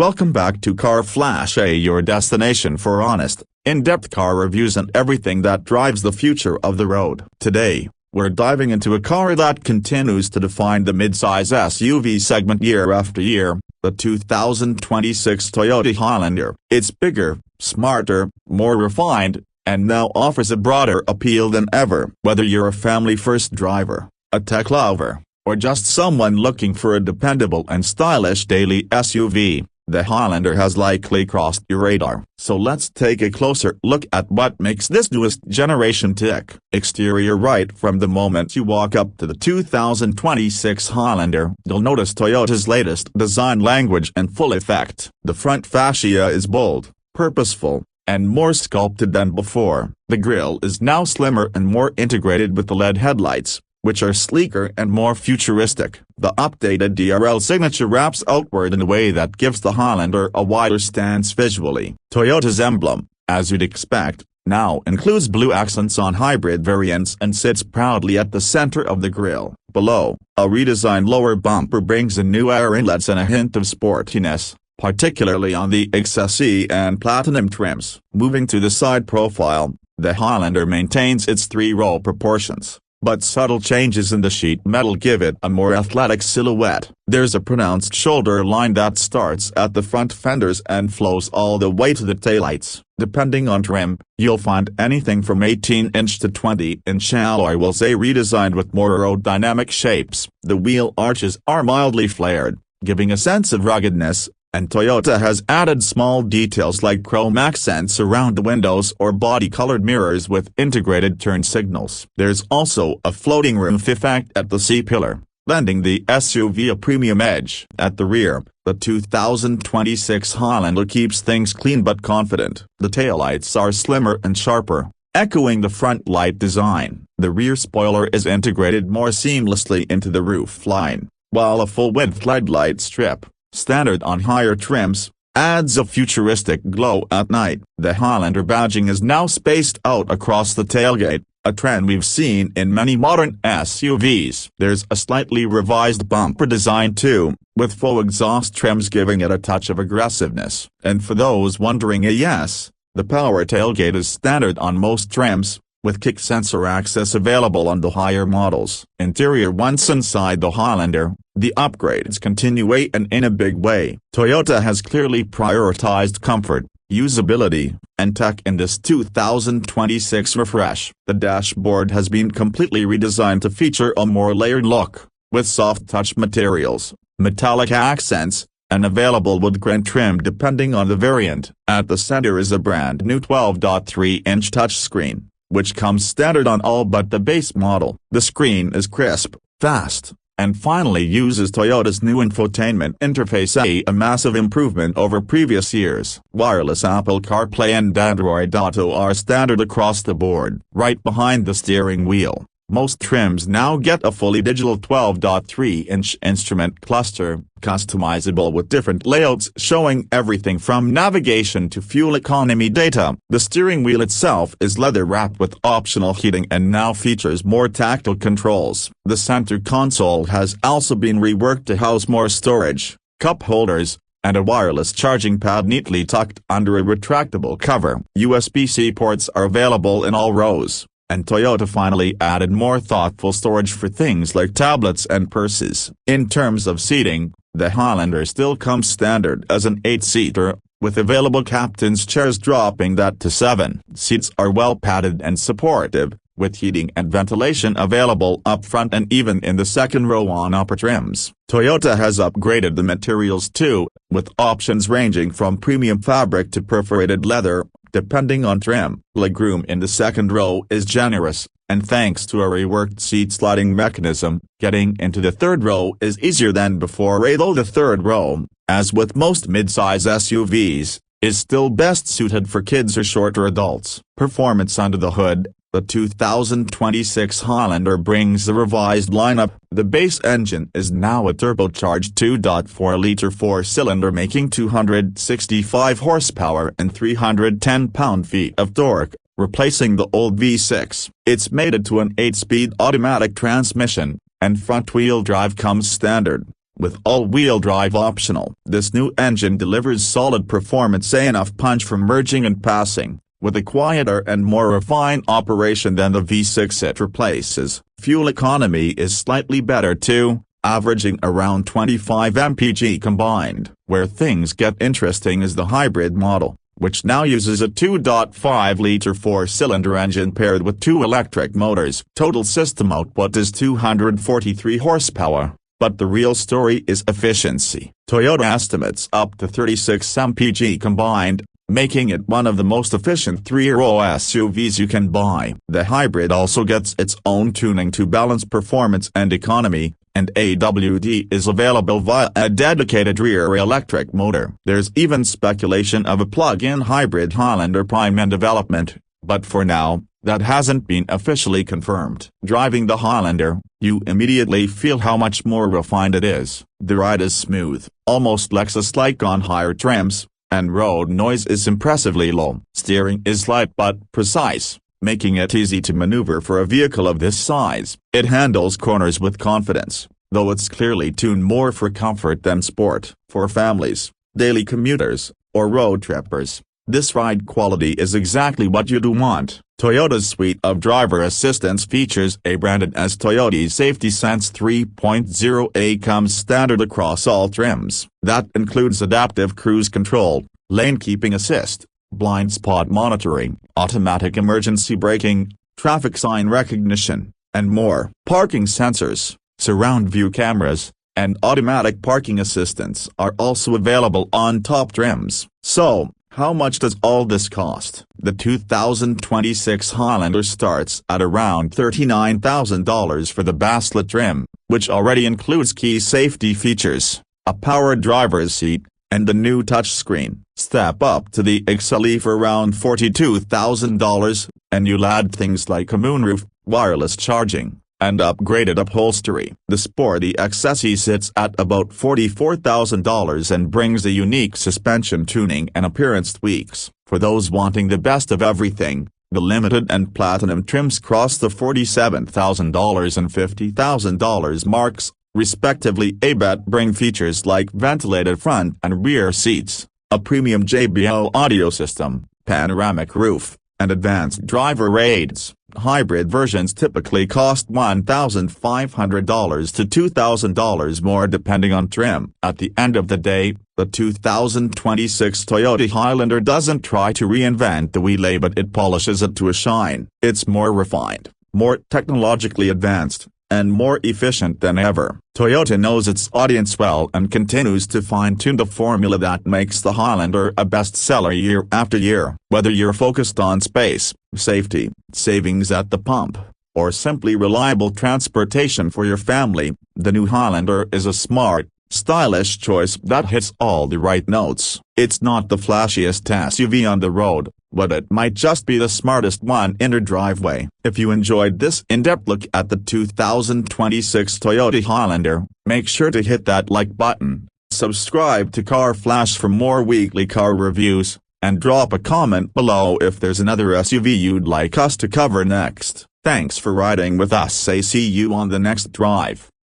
Welcome back to Car Flash A, your destination for honest, in-depth car reviews and everything that drives the future of the road. Today, we're diving into a car that continues to define the midsize SUV segment year after year, the 2026 Toyota Highlander. It's bigger, smarter, more refined, and now offers a broader appeal than ever. Whether you're a family-first driver, a tech lover, or just someone looking for a dependable and stylish daily SUV, the Highlander has likely crossed your radar. So let's take a closer look at what makes this newest generation tick. Exterior. Right from the moment you walk up to the 2026 Highlander, you'll notice Toyota's latest design language in full effect. The front fascia is bold, purposeful, and more sculpted than before. The grille is now slimmer and more integrated with the LED headlights, which are sleeker and more futuristic. The updated DRL signature wraps outward in a way that gives the Highlander a wider stance visually. Toyota's emblem, as you'd expect, now includes blue accents on hybrid variants and sits proudly at the center of the grille. Below, a redesigned lower bumper brings in new air inlets and a hint of sportiness, particularly on the XSE and Platinum trims. Moving to the side profile, the Highlander maintains its three-row proportions, but subtle changes in the sheet metal give it a more athletic silhouette. There's a pronounced shoulder line that starts at the front fenders and flows all the way to the taillights. Depending on trim, you'll find anything from 18-inch to 20-inch alloy wheels redesigned with more aerodynamic shapes. The wheel arches are mildly flared, giving a sense of ruggedness, and Toyota has added small details like chrome accents around the windows or body-colored mirrors with integrated turn signals. There's also a floating roof effect at the C-pillar, lending the SUV a premium edge. At the rear, the 2026 Highlander keeps things clean but confident. The taillights are slimmer and sharper, echoing the front light design. The rear spoiler is integrated more seamlessly into the roof line, while a full-width LED light strip, standard on higher trims, adds a futuristic glow at night. The Highlander badging is now spaced out across the tailgate, a trend we've seen in many modern SUVs. There's a slightly revised bumper design too, with faux exhaust trims giving it a touch of aggressiveness. And for those wondering, yes, the power tailgate is standard on most trims, with kick sensor access available on the higher models. Interior. Once inside the Highlander, the upgrades continue and in a big way. Toyota has clearly prioritized comfort, usability, and tech in this 2026 refresh. The dashboard has been completely redesigned to feature a more layered look, with soft touch materials, metallic accents, and available wood grain trim depending on the variant. At the center is a brand new 12.3-inch touchscreen, which comes standard on all but the base model. The screen is crisp, fast, and finally uses Toyota's new infotainment interface, a massive improvement over previous years. Wireless Apple CarPlay and Android Auto are standard across the board. Right behind the steering wheel, most trims now get a fully digital 12.3-inch instrument cluster, customizable with different layouts showing everything from navigation to fuel economy data. The steering wheel itself is leather-wrapped with optional heating and now features more tactile controls. The center console has also been reworked to house more storage, cup holders, and a wireless charging pad neatly tucked under a retractable cover. USB-C ports are available in all rows, and Toyota finally added more thoughtful storage for things like tablets and purses. In terms of seating, the Highlander still comes standard as an 8-seater, with available captain's chairs dropping that to 7. Seats are well padded and supportive, with heating and ventilation available up front and even in the second row on upper trims. Toyota has upgraded the materials too, with options ranging from premium fabric to perforated leather, depending on trim. Legroom in the second row is generous, and thanks to a reworked seat sliding mechanism, getting into the third row is easier than before. Although the third row, as with most midsize SUVs, is still best suited for kids or shorter adults. Performance. Under the hood, the 2026 Highlander brings a revised lineup. The base engine is now a turbocharged 2.4-liter four-cylinder making 265 horsepower and 310 pound-feet of torque, replacing the old V6. It's mated to an 8-speed automatic transmission, and front-wheel drive comes standard, with all-wheel drive optional. This new engine delivers solid performance and enough punch for merging and passing, with a quieter and more refined operation than the V6 it replaces. Fuel economy is slightly better too, averaging around 25 mpg combined. Where things get interesting is the hybrid model, which now uses a 2.5-liter four-cylinder engine paired with two electric motors. Total system output is 243 horsepower, but the real story is efficiency. Toyota estimates up to 36 mpg combined, making it one of the most efficient three-row SUVs you can buy. The hybrid also gets its own tuning to balance performance and economy, and AWD is available via a dedicated rear electric motor. There's even speculation of a plug-in hybrid Highlander Prime in development, but for now, that hasn't been officially confirmed. Driving the Highlander, you immediately feel how much more refined it is. The ride is smooth, almost Lexus-like on higher trims, and road noise is impressively low. Steering is light but precise, making it easy to maneuver for a vehicle of this size. It handles corners with confidence, though it's clearly tuned more for comfort than sport. For families, daily commuters, or road trippers, this ride quality is exactly what you'd want. Toyota's suite of driver assistance features, branded as Toyota Safety Sense 3.0A, comes standard across all trims. That includes adaptive cruise control, lane keeping assist, blind spot monitoring, automatic emergency braking, traffic sign recognition, and more. Parking sensors, surround view cameras, and automatic parking assistance are also available on top trims. So, how much does all this cost? The 2026 Highlander starts at around $39,000 for the Basslet trim, which already includes key safety features, a powered driver's seat, and the new touchscreen. Step up to the XLE for around $42,000, and you'll add things like a moonroof, wireless charging, and upgraded upholstery. The sporty XSE sits at about $44,000 and brings a unique suspension tuning and appearance tweaks. For those wanting the best of everything, the limited and platinum trims cross the $47,000 and $50,000 marks, respectively. But bring features like ventilated front and rear seats, a premium JBL audio system, panoramic roof, and advanced driver aids. Hybrid versions typically cost $1,500 to $2,000 more depending on trim. At the end of the day, the 2026 Toyota Highlander doesn't try to reinvent the wheel, but it polishes it to a shine. It's more refined, more technologically advanced, and more efficient than ever. Toyota knows its audience well and continues to fine-tune the formula that makes the Highlander a bestseller year after year. Whether you're focused on space, safety, savings at the pump, or simply reliable transportation for your family, the new Highlander is a smart, stylish choice that hits all the right notes. It's not the flashiest SUV on the road, but it might just be the smartest one in your driveway. If you enjoyed this in-depth look at the 2026 Toyota Highlander, make sure to hit that like button, subscribe to Car Flash for more weekly car reviews, and drop a comment below if there's another SUV you'd like us to cover next. Thanks for riding with us. See you on the next drive.